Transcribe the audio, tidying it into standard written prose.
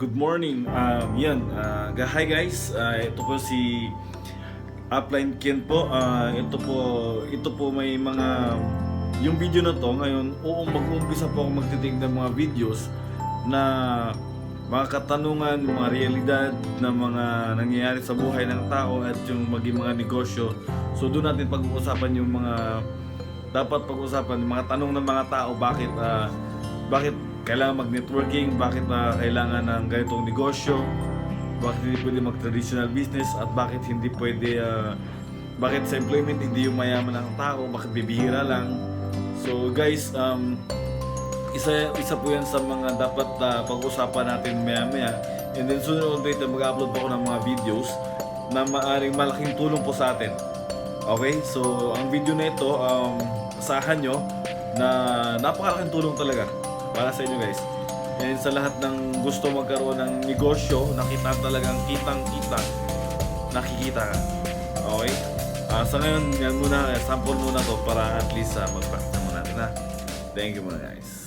Good morning. Hi guys. Ito po si Upline Ken po. Ito po may mga yung video na to ngayon. Mag-uumpisa po ako magtitingnan ng mga videos na mga katanungan, mga realidad na mga nangyayari sa buhay ng tao at yung maging mga negosyo. So doon natin pag-uusapan yung mga dapat pag-usapan, yung mga tanong ng mga tao, bakit kailangan mag-networking, bakit kailangan ng ganitong negosyo, bakit hindi pwede mag-traditional business, at bakit hindi pwede, bakit sa employment hindi yung mayaman ng tao, bakit bibihira lang. So guys, isa po yan sa mga dapat pag-usapan natin maya-maya. And then sooner or later mag-upload po ako ng mga videos na maaring malaking tulong po sa atin. Okay, so ang video na ito, asahan nyo na napakalaking tulong talaga para sa inyo guys. And sa lahat ng gusto magkaroon ng negosyo, nakita talagang kitang-kita, nakikita ka. Okay? Sa ngayon, yan muna, sample muna to para at least mag-practice muna natin ha. Thank you muna guys.